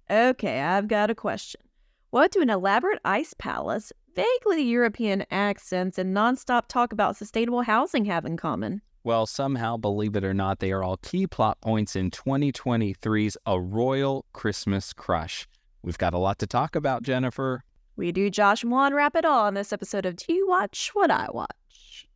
Okay, I've got a question. What do an elaborate ice palace, vaguely European accents, and nonstop talk about sustainable housing have in common? Well, somehow, believe it or not, they are all key plot points in 2023's A Royal Christmas Crush. We've got a lot to talk about, Jennifer. We do, Josh and Juan, wrap it all on this episode of Do You Watch What I Watch?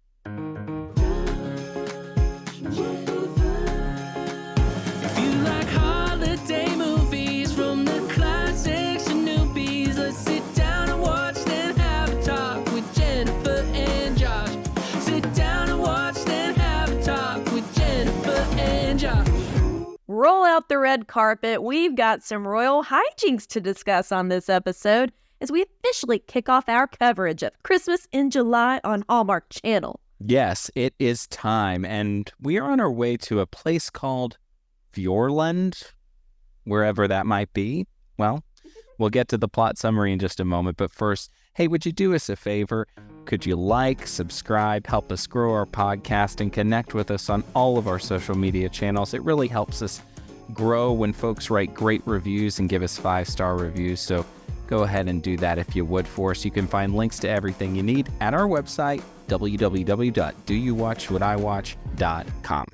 If you like holiday movies from the classics to newbies, let's sit down and watch, then have a talk with Jennifer and Josh. Sit down and watch, then have a talk with Jennifer and Josh. Roll out the red carpet. We've got some royal hijinks to discuss on this episode as we officially kick off our coverage of Christmas in July on Hallmark Channel. Yes, it is time, and we are on our way to a place called Fjordland, wherever that might be. Well, we'll get to the plot summary in just a moment, but first, hey, would you do us a favor? Could you like, subscribe, help us grow our podcast, and connect with us on all of our social media channels? It really helps us grow when folks write great reviews and give us 5-star reviews, so go ahead and do that if you would for us. You can find links to everything you need at our website, www.doyouwatchwhatiwatch.com.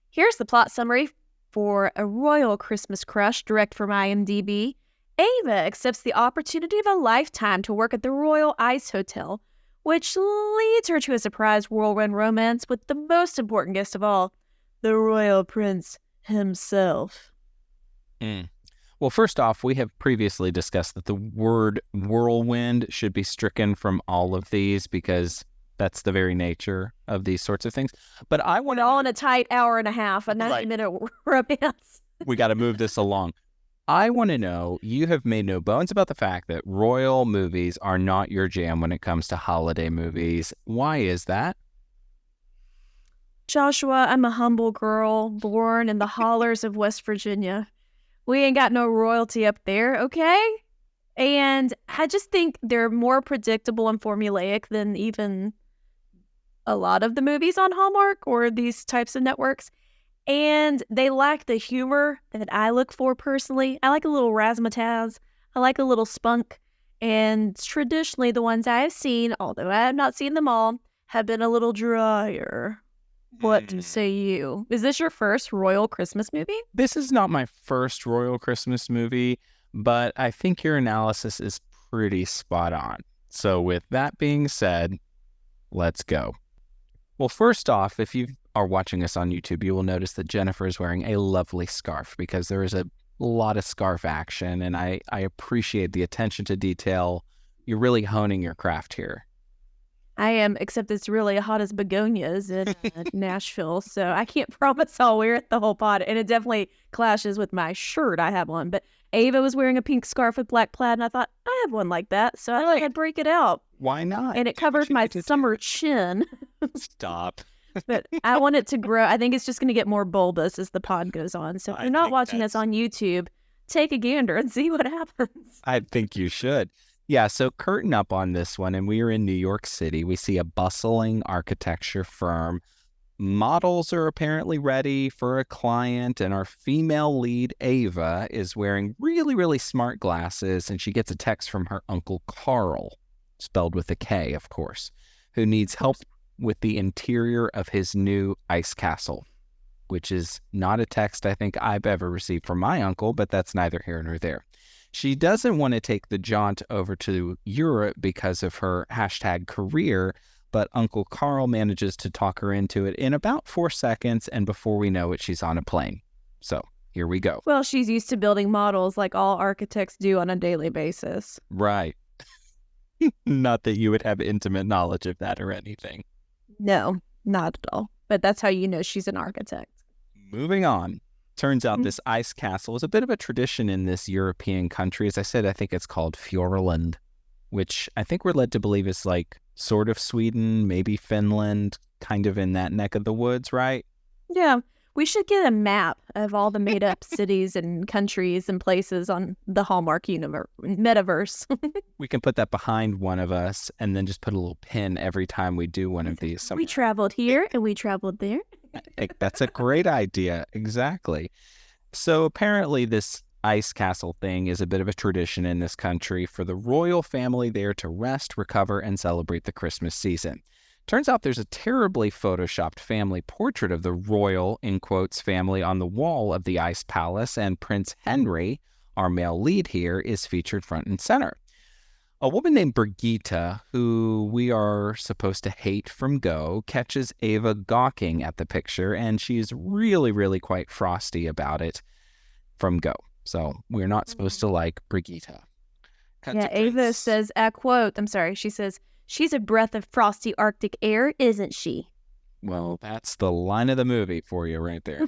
Here's the plot summary for A Royal Christmas Crush, direct from IMDb. Ava accepts the opportunity of a lifetime to work at the Royal Ice Hotel, which leads her to a surprise whirlwind romance with the most important guest of all, the Royal Prince himself. Well, first off, we have previously discussed that the word whirlwind should be stricken from all of these because that's the very nature of these sorts of things. But I want all in a tight hour and a half, a 90-minute romance. We got to move this along. I want to know, you have made no bones about the fact that royal movies are not your jam when it comes to holiday movies. Why is that? Joshua, I'm a humble girl born in the hollers of West Virginia. We ain't got no royalty up there, okay? And I just think they're more predictable and formulaic than even a lot of the movies on Hallmark or these types of networks. And they lack the humor that I look for personally. I like a little razzmatazz. I like a little spunk. And traditionally, the ones I have seen, although I have not seen them all, have been a little drier. What say you? Is this your first royal Christmas movie? This is not my first royal Christmas movie, but I think your analysis is pretty spot on. So with that being said, let's go. Well, first off, if you are watching us on YouTube, you will notice that Jennifer is wearing a lovely scarf because there is a lot of scarf action, and I appreciate the attention to detail. You're really honing your craft here. I am, except it's really hot as begonias in Nashville, so I can't promise I'll wear it the whole pod, and it definitely clashes with my shirt I have on. But Ava was wearing a pink scarf with black plaid, and I thought, I have one like that, so I thought I'd break it out. Why not? And it covers my summer chin. Stop. But I want it to grow. I think it's just going to get more bulbous as the pod goes on. So if you're not watching us on YouTube, take a gander and see what happens. I think you should. Yeah, so curtain up on this one, and we are in New York City. We see a bustling architecture firm. Models are apparently ready for a client, and our female lead, Ava, is wearing really, really smart glasses, and she gets a text from her uncle Carl, spelled with a K, of course, who needs help with the interior of his new ice castle, which is not a text I think I've ever received from my uncle, but that's neither here nor there. She doesn't want to take the jaunt over to Europe because of her #career, but Uncle Carl manages to talk her into it in about 4 seconds, and before we know it, she's on a plane. So here we go. Well, she's used to building models like all architects do on a daily basis. Right. Not that you would have intimate knowledge of that or anything. No, not at all. But that's how you know she's an architect. Moving on. Turns out this ice castle is a bit of a tradition in this European country. As I said, I think it's called Fjordland, which I think we're led to believe is like sort of Sweden, maybe Finland, kind of in that neck of the woods, right? Yeah. We should get a map of all the made-up cities and countries and places on the Hallmark metaverse. We can put that behind one of us and then just put a little pin every time we do one of these. We traveled here and we traveled there. That's a great idea. Exactly. So apparently this ice castle thing is a bit of a tradition in this country for the royal family there to rest, recover, and celebrate the Christmas season. Turns out there's a terribly photoshopped family portrait of the royal, in quotes, family on the wall of the ice palace, and Prince Henry, our male lead here, is featured front and center. A woman named Brigitte, who we are supposed to hate from Go, catches Ava gawking at the picture, and she's really, really quite frosty about it from Go. So we're not supposed to like Brigitte. Yeah, Ava says, she says, she's a breath of frosty Arctic air, isn't she? Well, that's the line of the movie for you right there.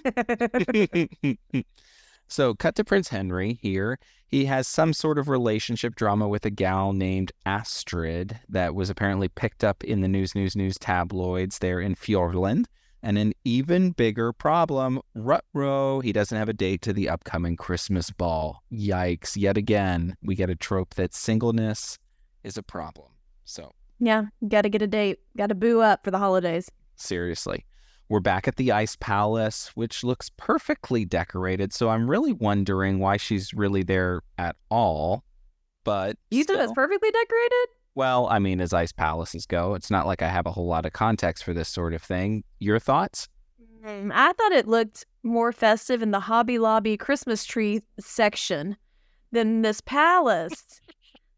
So cut to Prince Henry here. He has some sort of relationship drama with a gal named Astrid that was apparently picked up in the news tabloids there in Fjordland. And an even bigger problem, ruh-roh, he doesn't have a date to the upcoming Christmas ball. Yikes, yet again, we get a trope that singleness is a problem. So yeah, gotta get a date, gotta boo up for the holidays. Seriously. We're back at the Ice Palace, which looks perfectly decorated, so I'm really wondering why she's really there at all. But you think it's perfectly decorated? Well, I mean, as ice palaces go, it's not like I have a whole lot of context for this sort of thing. Your thoughts? I thought it looked more festive in the Hobby Lobby Christmas tree section than this palace.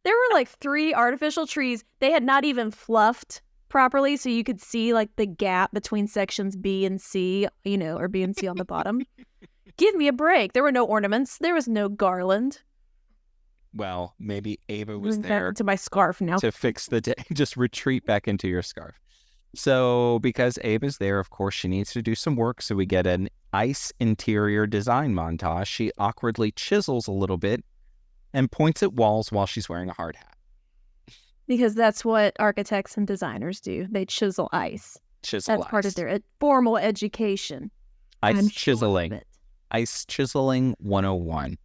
There were like 3 artificial trees. They had not even fluffed properly, so you could see like the gap between sections B and C, or B and C on the bottom. Give me a break. There were no ornaments. There was no garland. Well, maybe Ava was there to my scarf now to fix the day. Just retreat back into your scarf. So because Ava's there, of course, she needs to do some work. So we get an ice interior design montage. She awkwardly chisels a little bit and points at walls while she's wearing a hard hat. Because that's what architects and designers do. They chisel ice. That's part of their formal education. Ice chiseling. Ice chiseling 101.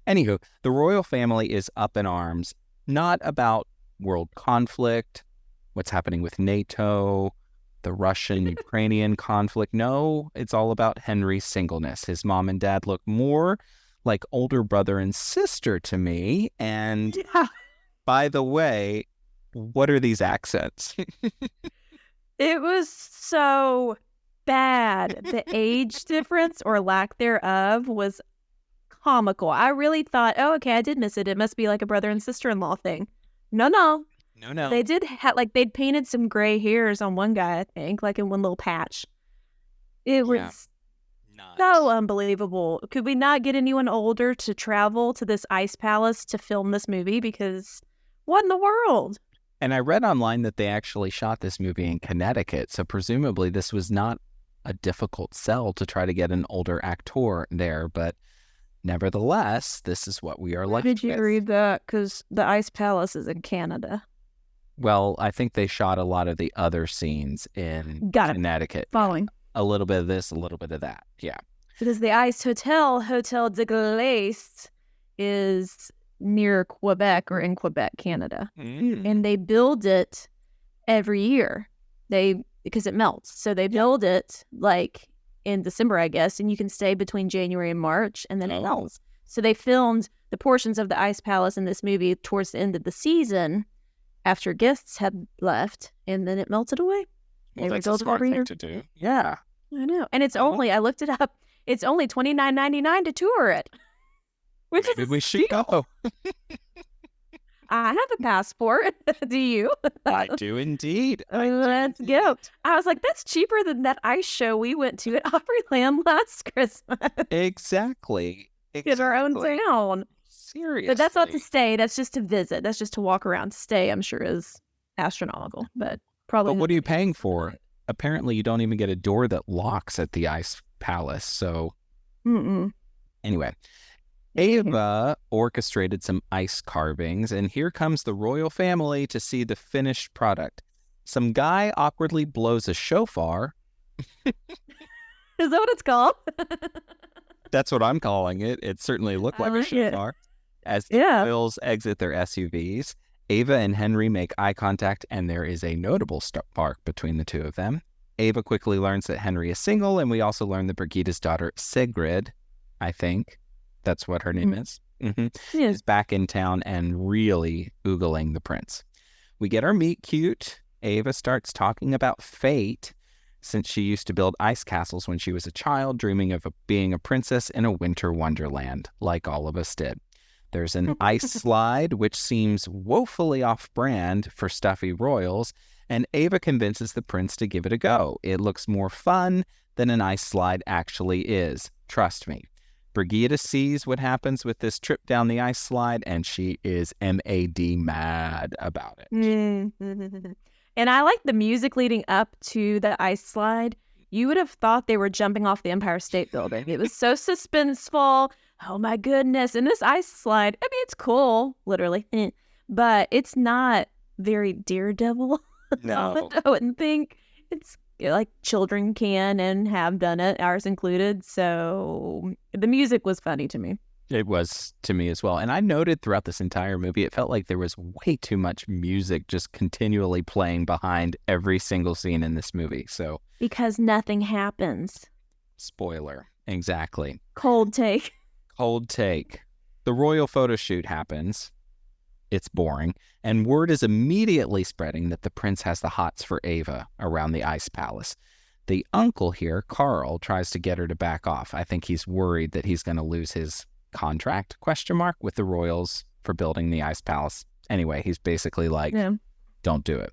Anywho, the royal family is up in arms, not about world conflict, what's happening with NATO, the Russian-Ukrainian conflict. No, it's all about Henry's singleness. His mom and dad look more like older brother and sister to me. And by the way, what are these accents? It was so bad. The age difference or lack thereof was comical. I really thought, oh, okay, I did miss it. It must be like a brother and sister-in-law thing. No. They did they'd painted some gray hairs on one guy, I think, like in one little patch. It was so unbelievable. Could we not get anyone older to travel to this ice palace to film this movie? Because what in the world? And I read online that they actually shot this movie in Connecticut, so presumably this was not a difficult sell to try to get an older actor there, but nevertheless, this is what we are left with. Did you read that? Because the Ice Palace is in Canada. Well, I think they shot a lot of the other scenes in Connecticut. Following. A little bit of this, a little bit of that. Yeah. Because the Ice Hotel, Hotel de Glace, is near Quebec or in Quebec, Canada. And they build it every year. Because it melts. So they build it like in December, I guess, and you can stay between January and March, and then it melts. So they filmed the portions of the Ice Palace in this movie towards the end of the season after guests had left, and then it melted away. Well, that's a smart thing to do. Yeah. I know. And it's only, I looked it up, it's only $29.99 to tour it. Maybe we should go. I have a passport. Do you? I do indeed. Let's go. I was like, that's cheaper than that ice show we went to at Opryland last Christmas. Exactly. In our own town. Seriously. But that's not to stay. That's just to visit. That's just to walk around. Stay, I'm sure, is astronomical. But probably. But what are you paying for? Apparently, you don't even get a door that locks at the Ice Palace. So, anyway. Ava orchestrated some ice carvings, and here comes the royal family to see the finished product. Some guy awkwardly blows a shofar. Is that what it's called? That's what I'm calling it. It certainly looked like a shofar. As the royals exit their SUVs, Ava and Henry make eye contact, and there is a notable spark between the two of them. Ava quickly learns that Henry is single, and we also learn that Brigitte's daughter, Sigrid, I think that's what her name is. Yeah. Is back in town and really oogling the prince. We get our meet cute. Ava starts talking about fate since she used to build ice castles when she was a child, dreaming of being a princess in a winter wonderland, like all of us did. There's an ice slide, which seems woefully off-brand for stuffy royals, and Ava convinces the prince to give it a go. It looks more fun than an ice slide actually is. Trust me. Brigida sees what happens with this trip down the ice slide, and she is mad about it. And I like the music leading up to the ice slide. You would have thought they were jumping off the Empire State Building. It was so suspenseful. Oh my goodness. And this ice slide, I mean, it's cool, literally, but it's not very Daredevil. No. I wouldn't think. It's like children can and have done it, ours included. So the music was funny to me. It was to me as well. And I noted throughout this entire movie, it felt like there was way too much music just continually playing behind every single scene in this movie. So because nothing happens. Spoiler. Exactly. Cold take. Cold take. The royal photo shoot happens. It's boring. And word is immediately spreading that the prince has the hots for Ava around the ice palace. The uncle here, Carl, tries to get her to back off. I think he's worried that he's going to lose his contract, with the royals for building the ice palace. Anyway, he's basically like, don't do it.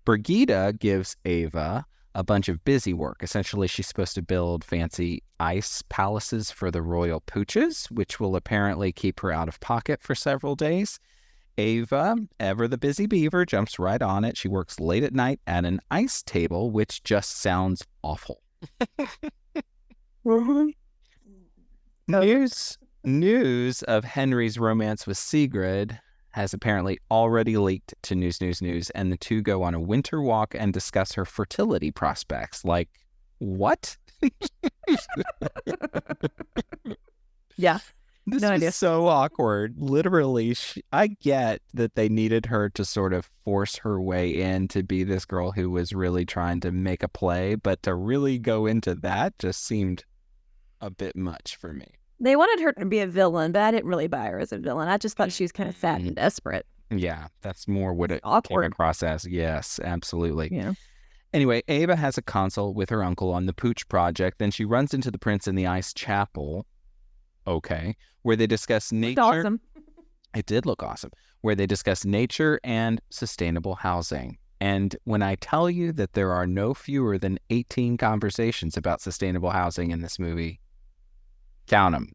Brigida gives Ava a bunch of busy work. Essentially, she's supposed to build fancy ice palaces for the royal pooches, which will apparently keep her out of pocket for several days. Ava, ever the busy beaver, jumps right on it. She works late at night at an ice table, which just sounds awful. News of Henry's romance with Sigrid has apparently already leaked to News, and the two go on a winter walk and discuss her fertility prospects. Like, what? Yeah. This was so awkward. Literally, I get that they needed her to sort of force her way in to be this girl who was really trying to make a play, but to really go into that just seemed a bit much for me. They wanted her to be a villain, but I didn't really buy her as a villain. I just thought she was kind of fat and desperate. Yeah, that's more what it came across as. Yes, absolutely. Yeah. Anyway, Ava has a consult with her uncle on the Pooch project. Then she runs into the prince in the ice chapel. Okay. Where they discuss nature. Awesome. It did look awesome. Where they discuss nature and sustainable housing. And when I tell you that there are no fewer than 18 conversations about sustainable housing in this movie, count them.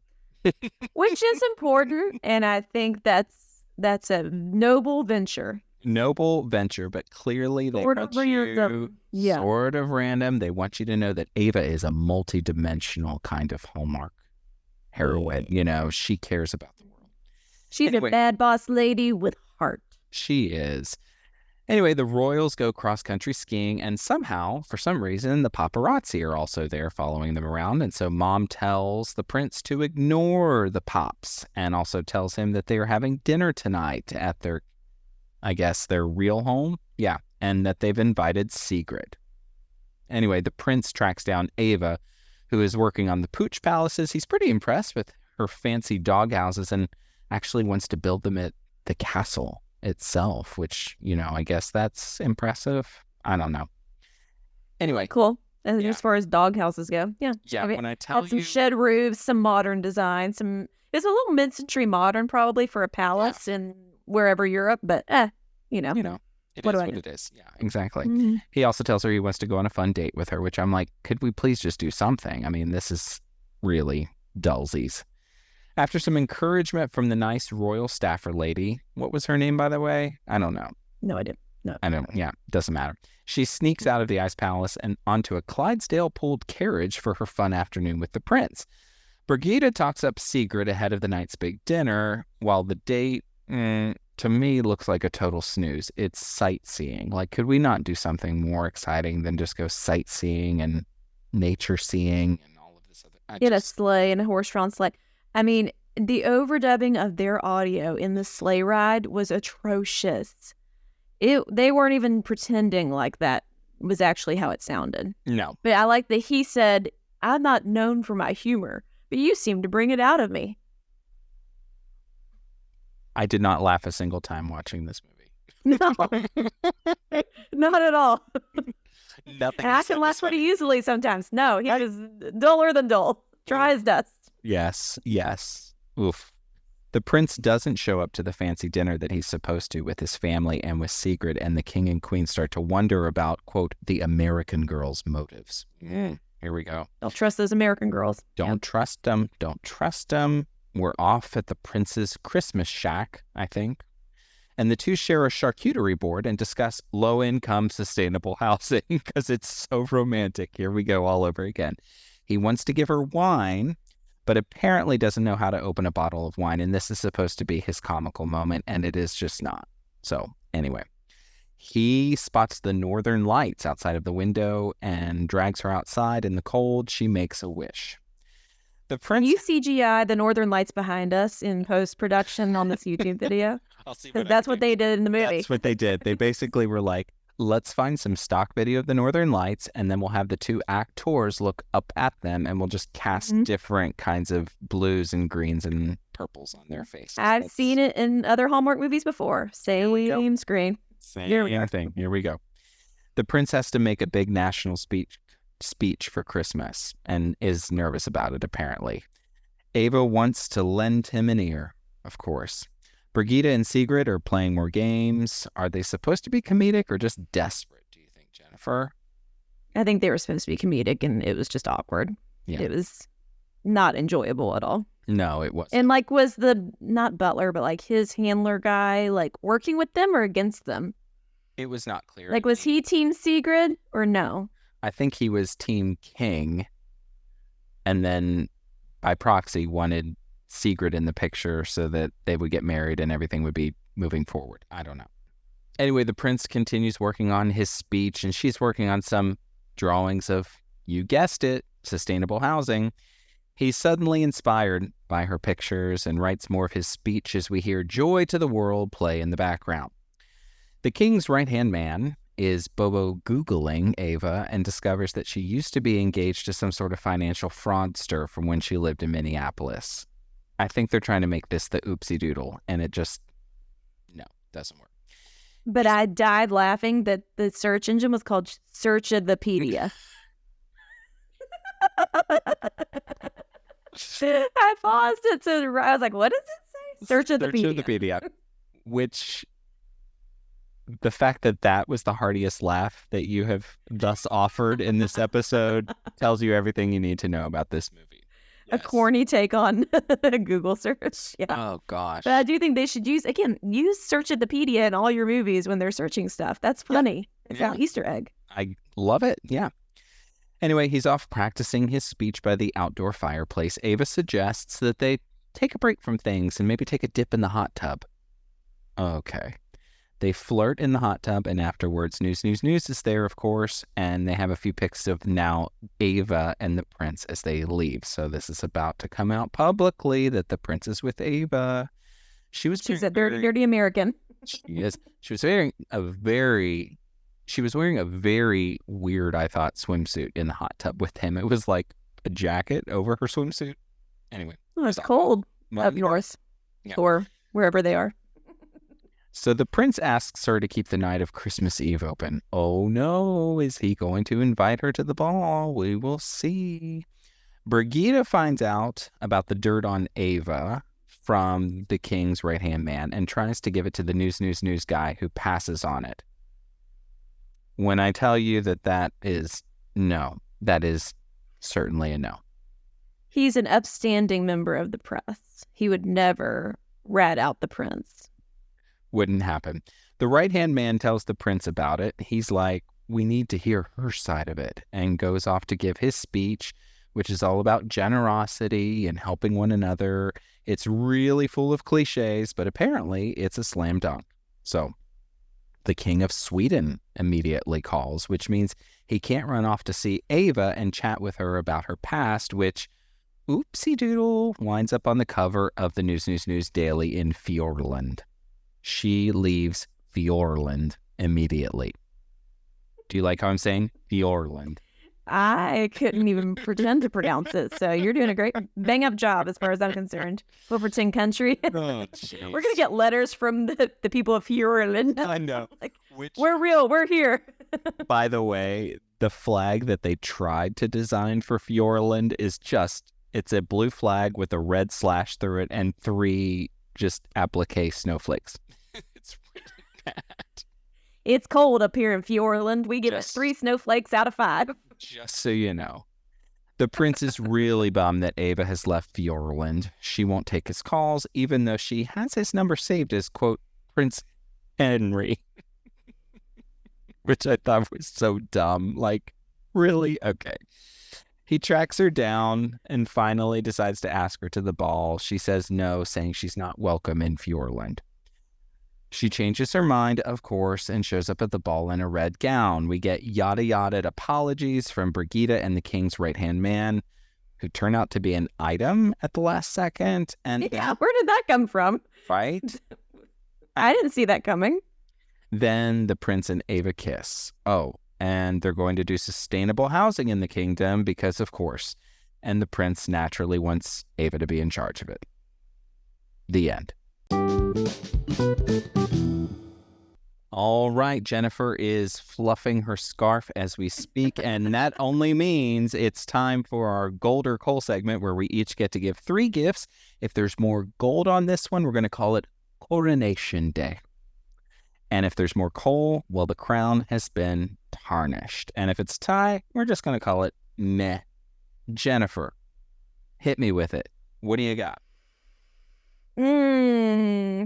Which is important, and I think that's a noble venture. Noble venture, but clearly they want you sort of random. They want you to know that Ava is a multi-dimensional kind of Hallmark heroine. You know, she cares about the world. She's a bad boss lady with heart. She is. Anyway, the royals go cross-country skiing, and somehow, for some reason, the paparazzi are also there following them around. And so Mom tells the prince to ignore the pops and also tells him that they are having dinner tonight at their, I guess, their real home. Yeah, and that they've invited Sigrid. Anyway, the prince tracks down Ava, who is working on the Pooch palaces. He's pretty impressed with her fancy dog houses and actually wants to build them at the castle itself, which, you know, I guess that's impressive. I don't know. Anyway. Cool. As far as dog houses go. Yeah. Yeah, when I tell you. Some shed roofs, some modern design, it's a little mid-century modern probably for a palace in wherever Europe, but you know. It is what it is. Yeah, exactly. Mm-hmm. He also tells her he wants to go on a fun date with her, which I'm like, could we please just do something? I mean, this is really dullsies. After some encouragement from the nice royal staffer lady, what was her name, by the way? I don't know. No idea. No. I don't. Yeah, doesn't matter. She sneaks out of the ice palace and onto a Clydesdale pulled carriage for her fun afternoon with the prince. Brigida talks up Sigrid ahead of the night's big dinner, while the date, to me, looks like a total snooze. It's sightseeing. Like, could we not do something more exciting than just go sightseeing and nature seeing and all of this other? Get a sleigh and a horse-drawn sleigh. I mean, the overdubbing of their audio in the sleigh ride was atrocious. They weren't even pretending like that was actually how it sounded. No. But I like that he said, I'm not known for my humor, but you seem to bring it out of me. I did not laugh a single time watching this movie. No, not at all. Nothing. And I can laugh pretty easily sometimes. No, he was duller than dull. Dry as dust. Yes, yes. Oof. The prince doesn't show up to the fancy dinner that he's supposed to with his family and with Sigrid, and the king and queen start to wonder about, quote, the American girl's motives. Here we go. Don't trust those American girls. Don't trust them. Don't trust them. We're off at the prince's Christmas shack, I think. And the two share a charcuterie board and discuss low-income sustainable housing because it's so romantic. Here we go all over again. He wants to give her wine, but apparently doesn't know how to open a bottle of wine. And this is supposed to be his comical moment, and it is just not. So anyway, he spots the northern lights outside of the window and drags her outside in the cold. She makes a wish. The prince... You CGI the northern lights behind us in post-production on this YouTube video. I'll see Because that's what they did in the movie. That's what they did. They basically were like, let's find some stock video of the northern lights, and then we'll have the two actors look up at them, and we'll just cast different kinds of blues and greens and purples on their faces. I've seen it in other Hallmark movies before. Same screen. Same thing. Here we go. The prince has to make a big national speech for Christmas and is nervous about it, apparently. Ava wants to lend him an ear, of course. Brigida and Sigrid are playing more games. Are they supposed to be comedic or just desperate, do you think, Jennifer? I think they were supposed to be comedic, and it was just awkward. Yeah. It was not enjoyable at all. No, it wasn't. And like, was the, not butler, but like his handler guy, like working with them or against them? It was not clear. Like, was he Team Sigrid or no? I think he was Team King, and then by proxy wanted Sigrid in the picture so that they would get married and everything would be moving forward. I don't know. Anyway, the prince continues working on his speech, and she's working on some drawings of, you guessed it, sustainable housing. He's suddenly inspired by her pictures and writes more of his speech as we hear Joy to the World play in the background. The king's right-hand man is Bobo Googling Ava and discovers that she used to be engaged to some sort of financial fraudster from when she lived in Minneapolis. I think they're trying to make this the oopsie doodle, and it just, no, doesn't work. But I died laughing that the search engine was called Searchathepedia. I paused it to I was like, what does it say? Searchathepedia. Searchathepedia. Which, the fact that that was the heartiest laugh that you have thus offered in this episode tells you everything you need to know about this movie. A corny take on Google search. Yeah. Oh, gosh. But I do think they should use Searchathepedia in all your movies when they're searching stuff. That's funny. It's an Easter egg. I love it. Yeah. Anyway, he's off practicing his speech by the outdoor fireplace. Ava suggests that they take a break from things and maybe take a dip in the hot tub. Okay. They flirt in the hot tub, and afterwards, News is there, of course, and they have a few pics of now Ava and the prince as they leave. So this is about to come out publicly that the prince is with Ava. She's a dirty American. She is. She was wearing a very weird, I thought, swimsuit in the hot tub with him. It was like a jacket over her swimsuit. Anyway. Oh, it's cold up north or wherever they are. So the prince asks her to keep the night of Christmas Eve open. Oh no, is he going to invite her to the ball? We will see. Brigida finds out about the dirt on Ava from the king's right-hand man and tries to give it to the news guy, who passes on it. When I tell you that is no, that is certainly a no. He's an upstanding member of the press. He would never rat out the prince. Wouldn't happen. The right-hand man tells the prince about it. He's like, we need to hear her side of it, and goes off to give his speech, which is all about generosity and helping one another. It's really full of cliches, but apparently it's a slam dunk. So the king of Sweden immediately calls, which means he can't run off to see Ava and chat with her about her past, which, oopsie doodle, winds up on the cover of the News Daily in Fjordland. She leaves Fjordland immediately. Do you like how I'm saying Fjordland? I couldn't even pretend to pronounce it. So you're doing a great bang up job as far as I'm concerned. Wilverton Country. Oh, We're going to get letters from the people of Fjordland. I know. Like, Which, we're real. We're here. by the way, the flag that they tried to design for Fjordland is just, it's a blue flag with a red slash through it and 3 just applique snowflakes. It's really bad. It's cold up here in Fjordland. We give it Just- 3 snowflakes out of 5. Just so you know. The prince is really bummed that Ava has left Fjordland. She won't take his calls, even though she has his number saved as, quote, Prince Henry. Which I thought was so dumb. Like, really? Okay. He tracks her down and finally decides to ask her to the ball. She says no, saying she's not welcome in Fjordland. She changes her mind, of course, and shows up at the ball in a red gown. We get yada-yada apologies from Brigida and the king's right-hand man, who turn out to be an item at the last second. And Yeah, where did that come from? right? I didn't see that coming. Then the prince and Ava kiss. Oh, and they're going to do sustainable housing in the kingdom because, of course. And the prince naturally wants Ava to be in charge of it. The end. All right, Jennifer is fluffing her scarf as we speak, and that only means it's time for our gold or coal segment where we each get to give 3 gifts. If there's more gold on this one, we're going to call it Coronation Day. And if there's more coal, well, the crown has been tarnished. And if it's tie, we're just going to call it meh. Jennifer, hit me with it. What do you got?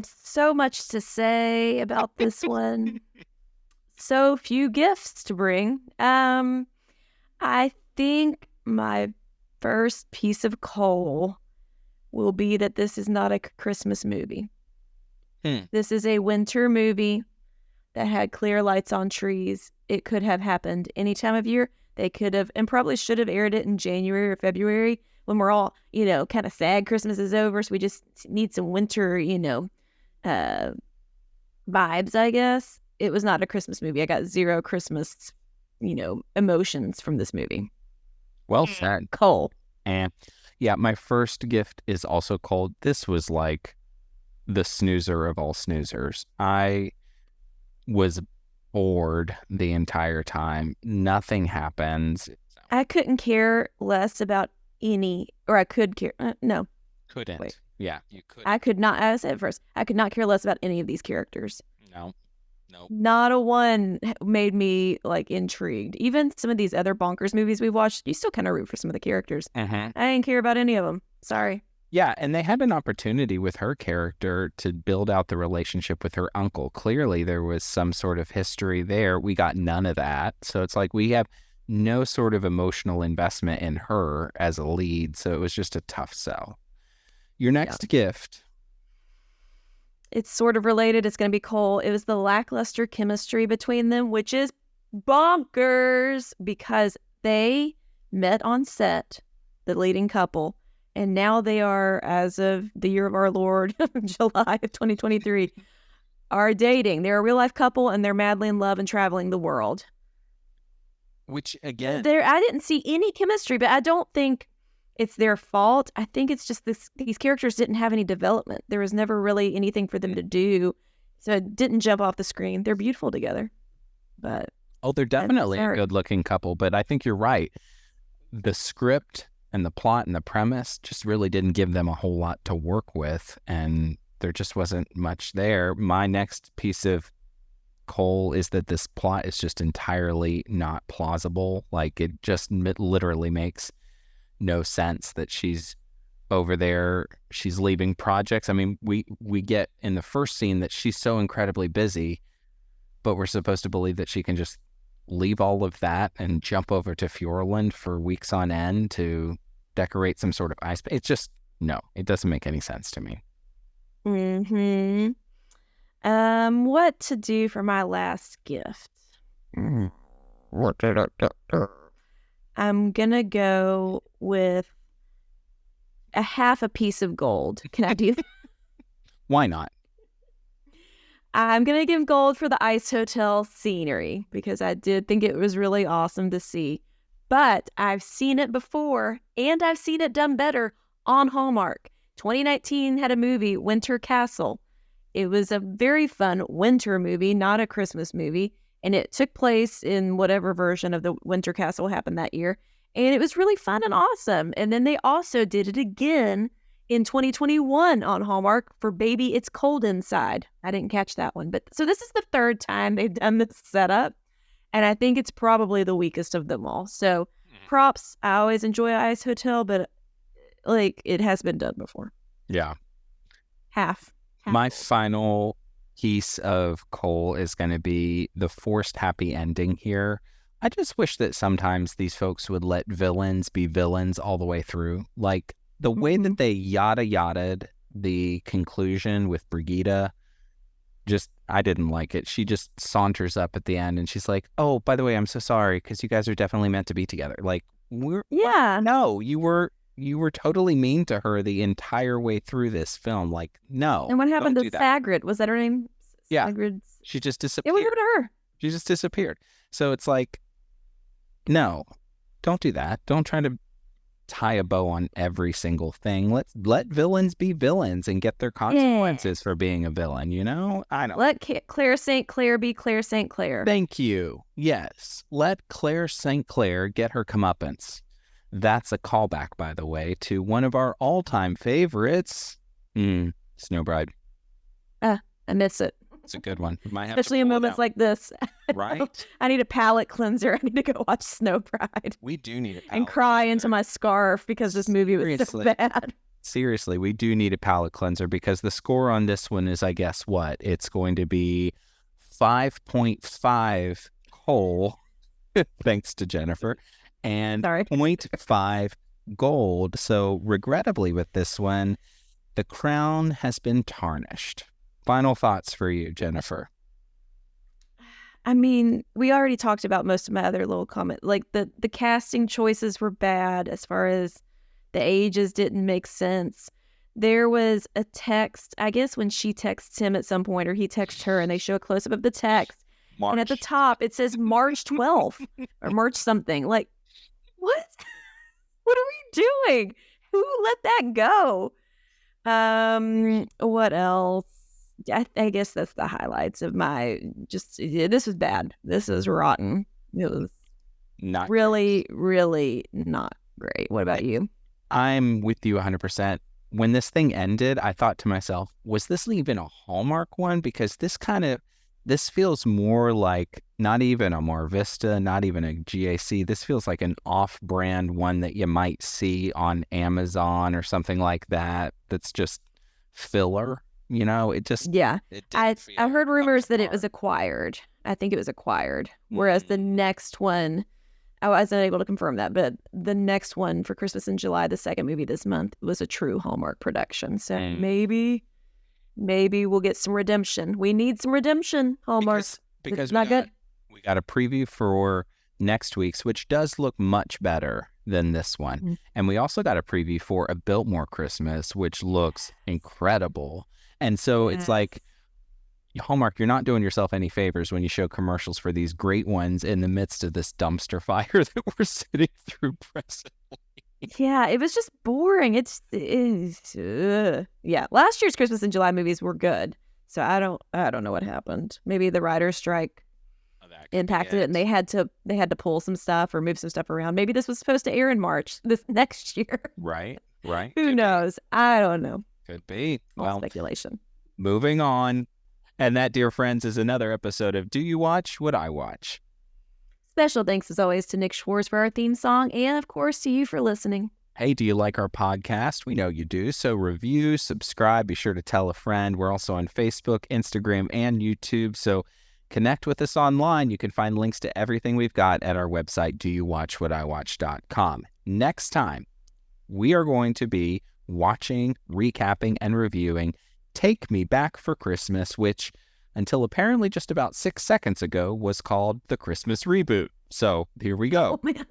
So much to say about this one. So few gifts to bring. I think my first piece of coal will be that this is not a Christmas movie. This is a winter movie that had clear lights on trees. It could have happened any time of year. They could have, and probably should have aired it in January or February when we're all, kind of sad Christmas is over. So we just need some winter, vibes, I guess. It was not a Christmas movie. I got 0 Christmas, emotions from this movie. Well said. Coal. And yeah, my first gift is also cold. This was like the snoozer of all snoozers. I was bored the entire time. Nothing happens. I couldn't care less about any, or I could care. No, Couldn't. Wait. Yeah, you could. I could not. I said first, I could not care less about any of these characters. No. Nope. Not a one made me intrigued. Even some of these other bonkers movies we watched, you still kind of root for some of the characters. I didn't care about any of them. Sorry. Yeah, and they had an opportunity with her character to build out the relationship with her uncle. Clearly, there was some sort of history there. We got none of that. So it's like we have no sort of emotional investment in her as a lead. So it was just a tough sell. Your next gift. It's sort of related. It's going to be Cole. It was the lackluster chemistry between them, which is bonkers because they met on set, the leading couple, and now they are, as of the year of our Lord, July of 2023, are dating. They're a real life couple and they're madly in love and traveling the world. Which, again, I didn't see any chemistry, but I don't think it's their fault. I think it's just these characters didn't have any development. There was never really anything for them to do. So it didn't jump off the screen. They're beautiful together. But they're definitely a good looking couple. But I think you're right. The script and the plot and the premise just really didn't give them a whole lot to work with. And there just wasn't much there. My next piece of coal is that this plot is just entirely not plausible. Like it just literally makes no sense that she's over there. She's leaving projects. I mean, we get in the first scene that she's so incredibly busy, but we're supposed to believe that she can just leave all of that and jump over to Fjordland for weeks on end to decorate some sort of ice. It's just, no, it doesn't make any sense to me. What to do for my last gift? What did I do? I'm gonna go with a half a piece of gold. Can I do that? Why not? I'm gonna give gold for the Ice Hotel scenery because I did think it was really awesome to see. but I've seen it before, and I've seen it done better on Hallmark. 2019 had a movie, Winter Castle. It was a very fun winter movie, not a Christmas movie, and it took place in whatever version of the Winter Castle happened that year, and it was really fun and awesome. And then they also did it again in 2021 on Hallmark for Baby It's Cold Inside. I didn't catch that one, but so this is the third time they've done this setup, and I think it's probably the weakest of them all. So props. I always enjoy Ice Hotel, but like it has been done before. Yeah. Half. My final piece of coal is going to be the forced happy ending here. I just wish that sometimes these folks would let villains be villains all the way through. Like the way that they yada-yada'd the conclusion with Brigida, just, I didn't like it. She just saunters up at the end and she's like, oh, by the way, I'm so sorry because you guys are definitely meant to be together. Like, Yeah. no, you were totally mean to her the entire way through this film. Like, no. And what happened don't to do that. Sagrid? Was that her name? Yeah. Sagrid. She just Yeah, disappeared. what happened to her? She just disappeared. So it's like, no, don't do that. Don't try to tie a bow on every single thing. Let villains be villains and get their consequences for being a villain, you know? I don't. Let Claire St. Clair be Claire St. Clair. Thank you. Yes. Let Claire St. Clair get her comeuppance. That's a callback, by the way, to one of our all-time favorites, Snow Bride. I miss it. It's a good one. Might have to Especially in pull it moments out. like this. Right? I need a palate cleanser. I need to go watch Snow Bride We do need a and palate cry cleanser. into my scarf because this movie was so Seriously. bad. Seriously, we do need a palate cleanser because the score on this one is, I guess, what? It's going to be 5.5 coal, thanks to Jennifer, and Sorry. 0.5 gold. So regrettably with this one, the crown has been tarnished. Final thoughts for you, Jennifer. I mean, we already talked about most of my other little comments. Like the casting choices were bad as far as the ages didn't make sense. There was a text, I guess when she texts him at some point or he texts her and they show a close-up of the text. And at the top, it says March 12th or March something. Like, what? What are we doing? Who let that go? What else? I guess that's the highlights of my this was bad. This is rotten. It was Not really, really not great. What about you? I'm with you 100%. When this thing ended, I thought to myself, was this even a Hallmark one? Because this feels more like not even a Mar Vista, not even a GAC. This feels like an off-brand one that you might see on Amazon or something like that. That's just filler. You know, it just... Yeah. it I didn't feel heard rumors up that to it was par. acquired. I think it was acquired. Whereas the next one, I wasn't able to confirm that, but the next one for Christmas in July, the second movie this month, was a true Hallmark production. So maybe we'll get some redemption. We need some redemption, Hallmark. Because It's not good. we got a preview for next week's, which does look much better than this one. Mhm. And we also got a preview for A Biltmore Christmas, which looks incredible. And so it's like, Hallmark, you're not doing yourself any favors when you show commercials for these great ones in the midst of this dumpster fire that we're sitting through presently. Yeah, it was just boring. Yeah. Last year's Christmas in July movies were good. So I don't know what happened. Maybe the writer's strike impacted it and they had to pull some stuff or move some stuff around. Maybe this was supposed to air in March this next year. Right. Who knows? I don't know. Could be. All Well, speculation. moving on. And that, dear friends, is another episode of Do You Watch What I Watch? Special thanks as always to Nick Schwartz for our theme song and of course to you for listening. Hey, do you like our podcast? We know you do. So review, subscribe, be sure to tell a friend. We're also on Facebook, Instagram, and YouTube. So connect with us online. You can find links to everything we've got at our website, doyouwatchwhatiwatch.com. Next time, we are going to be watching, recapping, and reviewing Take Me Back for Christmas, which until apparently just about 6 seconds ago was called the Christmas Reboot. So here we go. Oh man,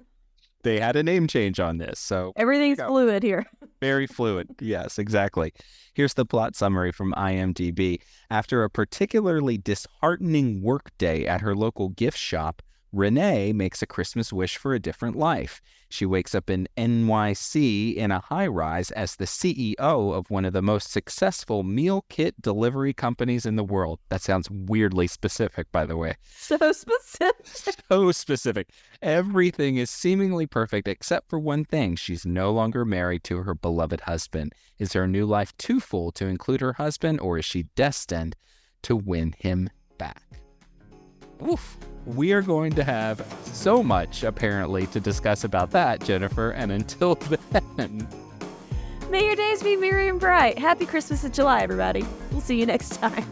They had a name change on this. So everything's go. fluid here. very fluid. Yes, exactly. Here's the plot summary from IMDb. After a particularly disheartening workday at her local gift shop, Renee makes a Christmas wish for a different life. She wakes up in NYC in a high-rise as the CEO of one of the most successful meal kit delivery companies in the world. That sounds weirdly specific, by the way. So specific. So specific. Everything is seemingly perfect except for one thing. She's no longer married to her beloved husband. Is her new life too full to include her husband, or is she destined to win him back? Oof. We are going to have so much, apparently, to discuss about that, Jennifer. And until then, May your days be merry and bright. Happy Christmas in July, everybody. We'll see you next time.